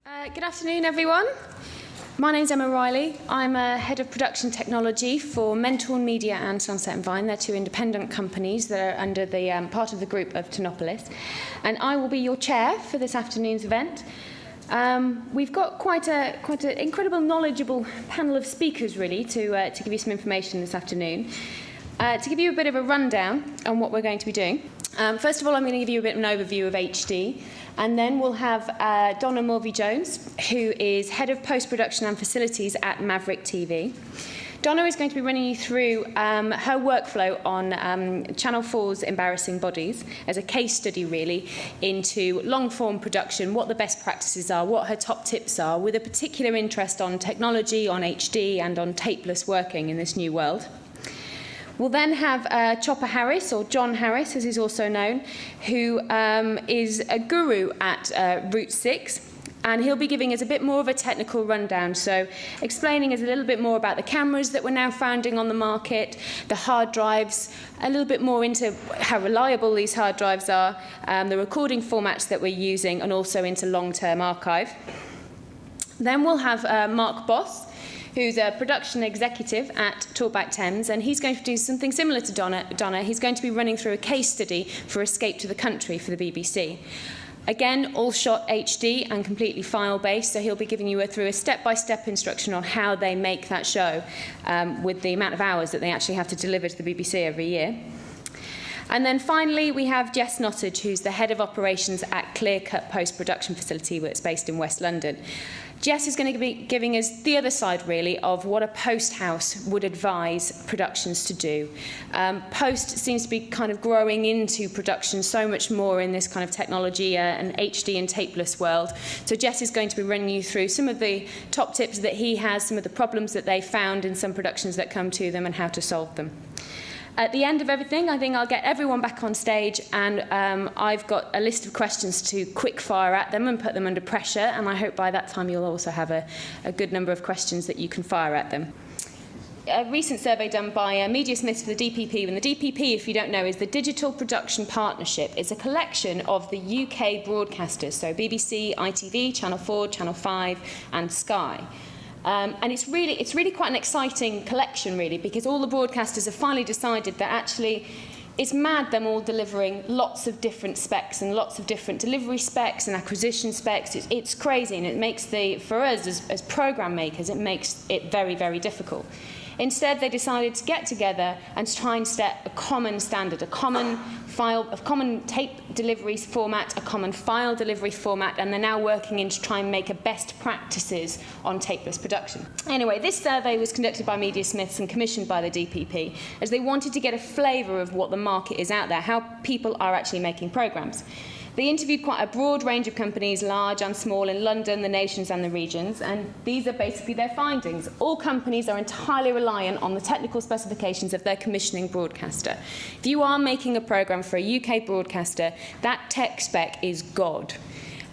Good afternoon, everyone. My name's Emma Riley. I'm a head of production technology for Mentorn Media and Sunset+Vine. They're two independent companies that are under the part of the group of Tenopolis. And I will be your chair for this afternoon's event. We've got quite an incredible, knowledgeable panel of speakers, really, to give you some information this afternoon. To give you a bit of a rundown on what we're going to be doing. First of all, I'm going to give you a bit of an overview of HD. And then we'll have Donna Mulvey-Jones, who is Head of Post-Production and Facilities at Maverick TV. Donna is going to be running you through her workflow on Channel 4's Embarrassing Bodies as a case study, really, into long-form production, what the best practices are, what her top tips are, with a particular interest on technology, on HD, and on tapeless working in this new world. We'll then have Chopper Harris, or John Harris, as he's also known, who is a guru at Route 6, and he'll be giving us a bit more of a technical rundown, so explaining us a little bit more about the cameras that we're now finding on the market, the hard drives, a little bit more into how reliable these hard drives are, the recording formats that we're using, and also into long-term archive. Then we'll have Mark Boss, who's a production executive at Talkback Thames, and he's going to do something similar to Donna. He's going to be running through a case study for Escape to the Country for the BBC. Again, all shot HD and completely file-based, so he'll be giving you through a step-by-step instruction on how they make that show with the amount of hours that they actually have to deliver to the BBC every year. And then finally, we have Jess Nottage, who's the Head of Operations at Clear Cut Post-Production Facility, that's based in West London. Jess is going to be giving us the other side, really, of what a post house would advise productions to do. Post seems to be kind of growing into production so much more in this kind of technology and HD and tapeless world. So Jess is going to be running you through some of the top tips that he has, some of the problems that they found in some productions that come to them and how to solve them. At the end of everything, I think I'll get everyone back on stage, and I've got a list of questions to quick fire at them and put them under pressure, and I hope by that time you'll also have a good number of questions that you can fire at them. A recent survey done by Media Smiths for the DPP, and the DPP, if you don't know, is the Digital Production Partnership. It's a collection of the UK broadcasters, so BBC, ITV, Channel 4, Channel 5 and Sky. And it's really quite an exciting collection, really, because all the broadcasters have finally decided that actually it's mad them all delivering lots of different specs and lots of different delivery specs and acquisition specs. It's crazy, and it makes for us as programme makers, it makes it very, very difficult. Instead, they decided to get together and try and set a common standard, a common tape delivery format, a common file delivery format, and they're now working in to try and make a best practices on tapeless production. Anyway, this survey was conducted by Media Smiths and commissioned by the DPP, as they wanted to get a flavour of what the market is out there, how people are actually making programmes. They interviewed quite a broad range of companies, large and small, in London, the nations and the regions, and these are basically their findings. All companies are entirely reliant on the technical specifications of their commissioning broadcaster. If you are making a programme for a UK broadcaster, that tech spec is God.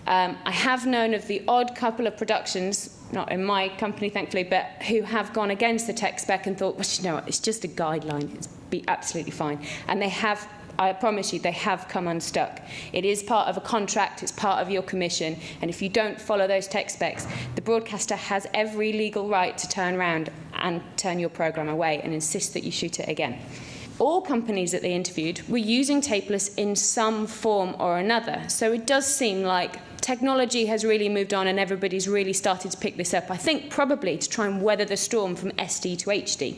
I have known of the odd couple of productions, not in my company, thankfully, but who have gone against the tech spec and thought, well, you know what, it's just a guideline, it's be absolutely fine. And they have, I promise you, they have come unstuck. It is part of a contract, it's part of your commission, and if you don't follow those tech specs, the broadcaster has every legal right to turn around and turn your programme away and insist that you shoot it again. All companies that they interviewed were using tapeless in some form or another, so it does seem like technology has really moved on and everybody's really started to pick this up. I think probably to try and weather the storm from SD to HD.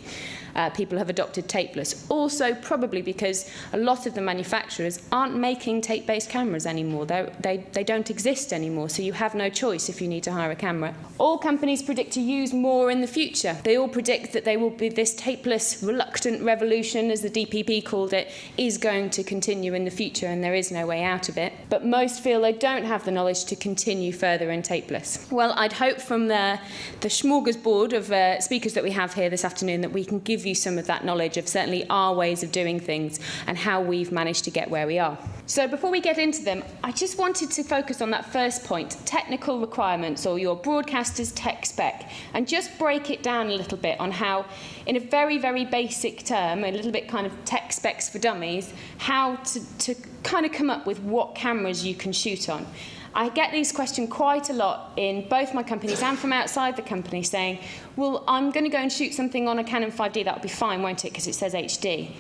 People have adopted tapeless. Also, probably because a lot of the manufacturers aren't making tape-based cameras anymore. They don't exist anymore, so you have no choice if you need to hire a camera. All companies predict to use more in the future. They all predict that they will be this tapeless, reluctant revolution, as the DPP called it, is going to continue in the future, and there is no way out of it. But most feel they don't have the knowledge to continue further in tapeless. Well, I'd hope from the smorgasbord of speakers that we have here this afternoon that we can give you some of that knowledge of certainly our ways of doing things and how we've managed to get where we are. So before we get into them, I just wanted to focus on that first point, technical requirements, or your broadcaster's tech spec, and just break it down a little bit on how, in a very, very basic term, a little bit kind of tech specs for dummies, how to kind of come up with what cameras you can shoot on. I get these questions quite a lot in both my companies and from outside the company saying, well, I'm going to go and shoot something on a Canon 5D, that'll be fine, won't it, because it says HD.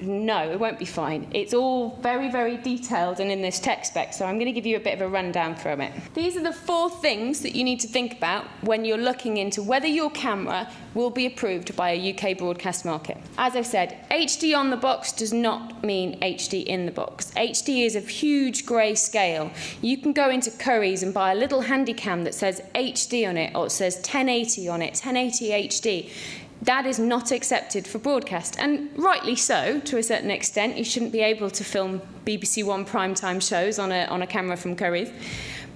No, it won't be fine. It's all very, very detailed and in this tech spec, so I'm going to give you a bit of a rundown from it. These are the 4 things that you need to think about when you're looking into whether your camera will be approved by a UK broadcast market. As I've said, HD on the box does not mean HD in the box. HD is a huge grey scale. You can go into Currys and buy a little handycam that says HD on it, or it says 1080 on it, 1080 HD. That is not accepted for broadcast, and rightly so, to a certain extent. You shouldn't be able to film BBC One primetime shows on a camera from Currys.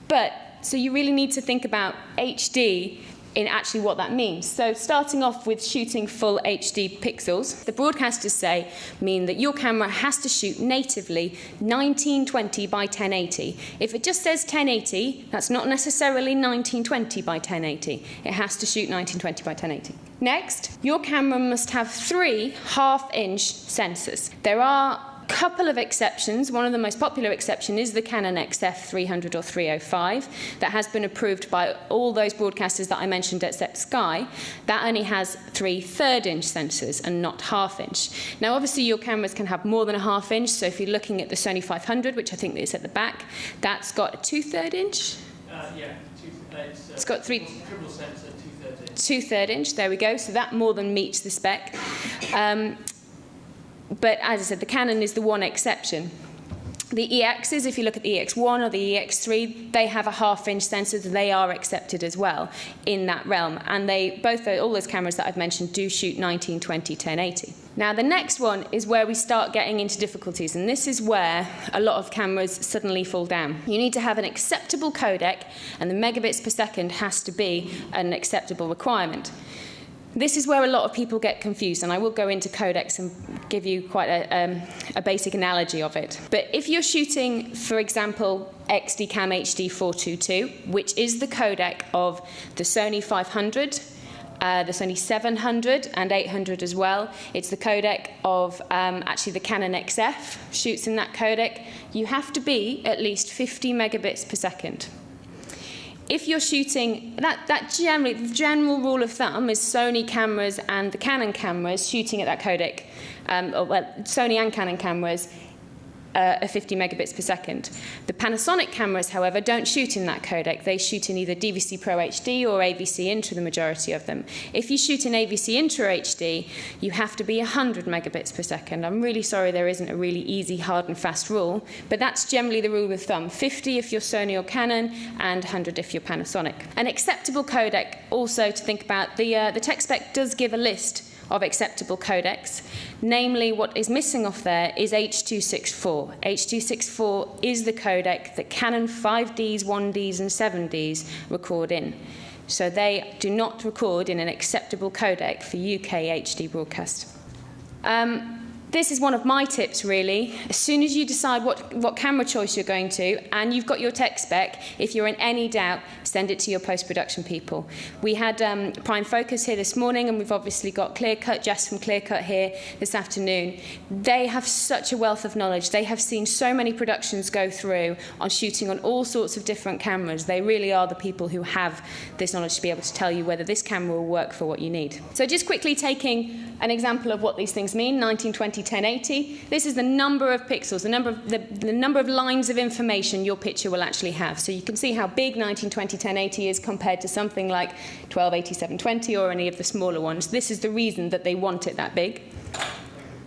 But, so you really need to think about HD in actually what that means. So starting off with shooting full HD pixels, the broadcasters mean that your camera has to shoot natively 1920 by 1080. If it just says 1080, that's not necessarily 1920 by 1080. It has to shoot 1920 by 1080. Next, your camera must have 3 half-inch sensors. There are a couple of exceptions. One of the most popular exceptions is the Canon XF 300 or 305 that has been approved by all those broadcasters that I mentioned except Sky. That only has 3 third-inch sensors and not half-inch. Now, obviously, your cameras can have more than a half-inch, so if you're looking at the Sony 500, which I think is at the back, that's got a 2 third-inch. It's got 3 triple sensor, 2 third-inch, there we go, so that more than meets the spec. But as I said, the Canon is the one exception. The EXs, if you look at the EX1 or the EX3, they have a half-inch sensor, so they are accepted as well in that realm. And all those cameras that I've mentioned do shoot 1920, 1080. Now, the next one is where we start getting into difficulties, and this is where a lot of cameras suddenly fall down. You need to have an acceptable codec, and the megabits per second has to be an acceptable requirement. This is where a lot of people get confused, and I will go into codecs and give you quite a basic analogy of it. But if you're shooting, for example, XDCam HD 422, which is the codec of the Sony 500, the Sony 700 and 800 as well. It's the codec of actually the Canon XF shoots in that codec. You have to be at least 50 megabits per second. If you're shooting, the general rule of thumb is Sony cameras and the Canon cameras shooting at that codec, Sony and Canon cameras are 50 megabits per second. The Panasonic cameras, however, don't shoot in that codec. They shoot in either DVC Pro HD or AVC Intra, the majority of them. If you shoot in AVC Intra HD, you have to be 100 megabits per second. I'm really sorry there isn't a really easy, hard and fast rule, but that's generally the rule of thumb. 50 if you're Sony or Canon, and 100 if you're Panasonic. An acceptable codec, also to think about, the tech spec does give a list of acceptable codecs. Namely, what is missing off there is H.264. H.264 is the codec that Canon 5Ds, 1Ds and 7Ds record in. So they do not record in an acceptable codec for UK HD broadcast. This is one of my tips, really. As soon as you decide what camera choice you're going to, and you've got your tech spec, if you're in any doubt, send it to your post-production people. We had Prime Focus here this morning, and we've obviously got Clearcut, Jess from Clearcut here this afternoon. They have such a wealth of knowledge. They have seen so many productions go through on shooting on all sorts of different cameras. They really are the people who have this knowledge to be able to tell you whether this camera will work for what you need. So just quickly taking an example of what these things mean, 1920, 1080. This is the number of pixels, the number of lines of information your picture will actually have. So you can see how big 1920, 1080 is compared to something like 1280, 720 or any of the smaller ones. This is the reason that they want it that big.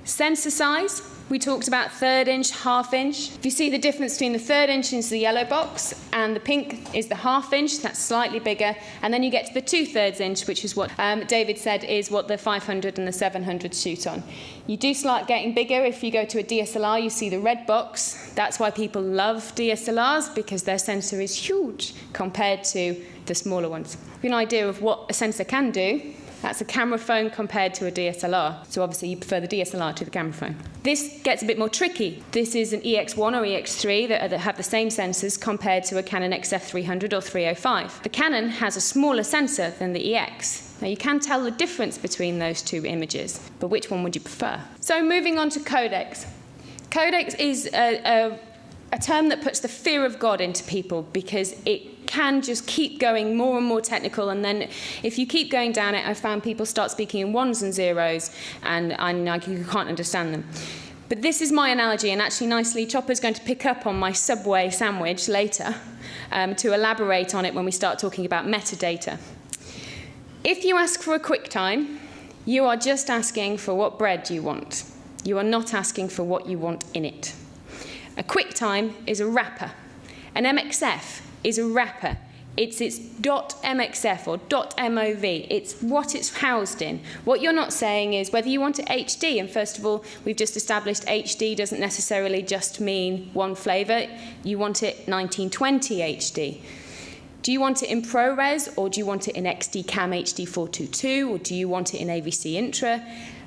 Sensor size. We talked about third-inch, half-inch. If you see the difference between the third-inch is the yellow box, and the pink is the half-inch, that's slightly bigger, and then you get to the 2/3-inch, which is what David said is what the 500 and the 700 shoot on. You do start getting bigger if you go to a DSLR, you see the red box. That's why people love DSLRs, because their sensor is huge compared to the smaller ones. Give you an idea of what a sensor can do. That's a camera phone compared to a DSLR. So obviously you prefer the DSLR to the camera phone. This gets a bit more tricky. This is an EX1 or EX3 that have the same sensors compared to a Canon XF 300 or 305. The Canon has a smaller sensor than the EX. Now you can tell the difference between those two images, but which one would you prefer? So moving on to codecs. Codecs is a term that puts the fear of God into people, because it can just keep going more and more technical, and then if you keep going down it, I've found people start speaking in ones and zeros, and you can't understand them. But this is my analogy, and actually nicely, Chopper's going to pick up on my Subway sandwich later to elaborate on it when we start talking about metadata. If you ask for a QuickTime, you are just asking for what bread you want. You are not asking for what you want in it. A QuickTime is a wrapper. An MXF is a wrapper. It's .mxf or .mov. It's what it's housed in. What you're not saying is whether you want it HD, and first of all, we've just established HD doesn't necessarily just mean one flavour. You want it 1920 HD. Do you want it in ProRes, or do you want it in XD Cam HD 422, or do you want it in AVC Intra?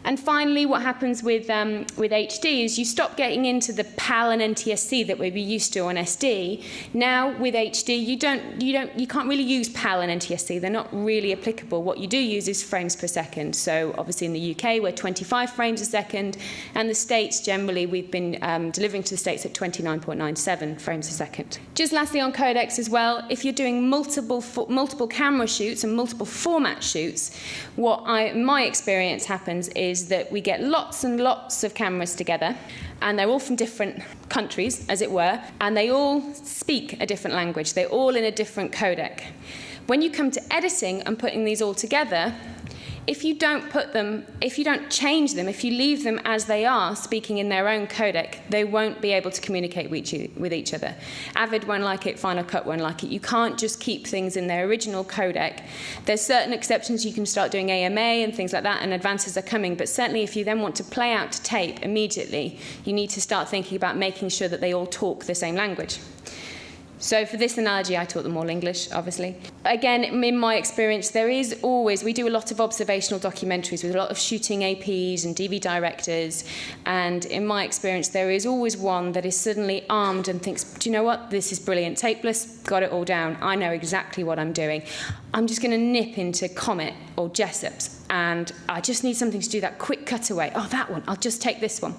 And finally, what happens with HD is you stop getting into the PAL and NTSC that we're used to on SD. Now with HD, you can't really use PAL and NTSC. They're not really applicable. What you do use is frames per second. So obviously in the UK, we're 25 frames a second, and the States generally we've been delivering to the States at 29.97 frames a second. Just lastly on codecs as well, if you're doing multiple camera shoots and multiple format shoots, what in my experience happens is that we get lots and lots of cameras together, and they're all from different countries, as it were, and they all speak a different language. They're all in a different codec. When you come to editing and putting these all together, if you don't change them, if you leave them as they are, speaking in their own codec, they won't be able to communicate with each other. Avid won't like it, Final Cut won't like it. You can't just keep things in their original codec. There's certain exceptions. You can start doing AMA and things like that, and advances are coming, but certainly if you then want to play out to tape immediately, you need to start thinking about making sure that they all talk the same language. So for this analogy, I taught them all English, obviously. Again, in my experience, we do a lot of observational documentaries with a lot of shooting APs and DV directors, and in my experience, there is always one that is suddenly armed and thinks, do you know what, this is brilliant, tapeless, got it all down, I know exactly what I'm doing. I'm just going to nip into Comet or Jessup's, and I just need something to do that quick cutaway. Oh, that one, I'll just take this one.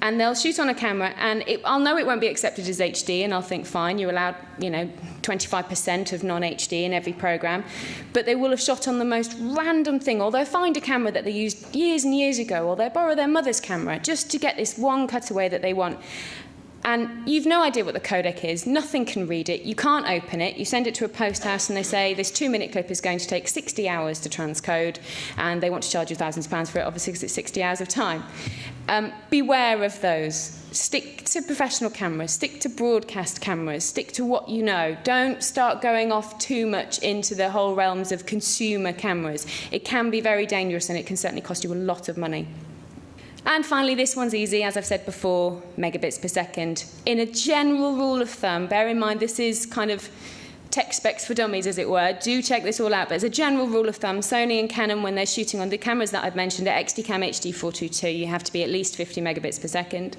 And they'll shoot on a camera, and I'll know it won't be accepted as HD, and I'll think, fine, you're allowed, 25% of non-HD in every program. But they will have shot on the most random thing, or they'll find a camera that they used years and years ago, or they'll borrow their mother's camera just to get this one cutaway that they want. And you've no idea what the codec is. Nothing can read it. You can't open it. You send it to a post house and they say this 2-minute clip is going to take 60 hours to transcode, and they want to charge you thousands of pounds for it, obviously, because it's 60 hours of time. Beware of those. Stick to professional cameras. Stick to broadcast cameras. Stick to what you know. Don't start going off too much into the whole realms of consumer cameras. It can be very dangerous, and it can certainly cost you a lot of money. And finally, this one's easy, as I've said before, megabits per second. In a general rule of thumb, bear in mind this is kind of tech specs for dummies, as it were. Do check this all out. But as a general rule of thumb, Sony and Canon, when they're shooting on the cameras that I've mentioned, at XD Cam HD 422, you have to be at least 50 megabits per second.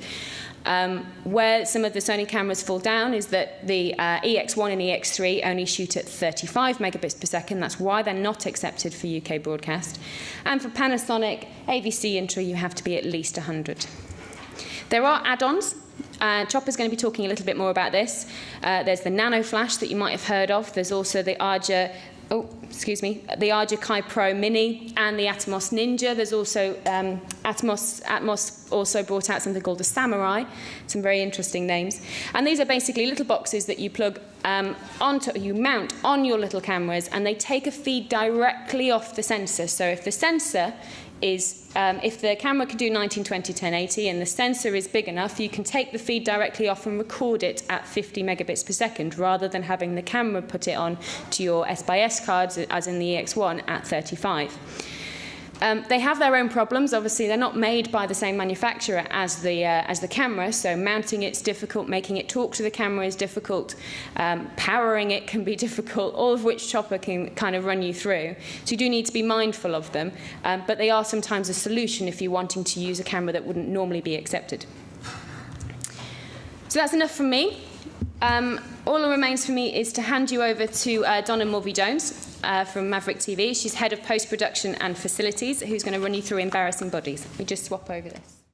Where some of the Sony cameras fall down is that the EX1 and EX3 only shoot at 35 megabits per second. That's why they're not accepted for UK broadcast. And for Panasonic AVC Intra, you have to be at least 100. There are add-ons. Chopper's going to be talking a little bit more about this. There's the Nano Flash that you might have heard of. There's also the the Arja Kai Pro Mini and the Atmos Ninja. There's also Atmos also brought out something called the Samurai. Some very interesting names. And these are basically little boxes that you plug you mount on your little cameras, and they take a feed directly off the sensor. So if the sensor is, if the camera can do 1920 1080 and the sensor is big enough, you can take the feed directly off and record it at 50 megabits per second, rather than having the camera put it on to your S/S cards, as in the EX1, at 35. They have their own problems. Obviously, they're not made by the same manufacturer as the camera, so mounting it's difficult, making it talk to the camera is difficult, powering it can be difficult, all of which Chopper can kind of run you through. So you do need to be mindful of them, but they are sometimes a solution if you're wanting to use a camera that wouldn't normally be accepted. So that's enough from me. All that remains for me is to hand you over to Donna Mulvey-Jones from Maverick TV. She's head of post-production and facilities, who's going to run you through embarrassing bodies. We just swap over this.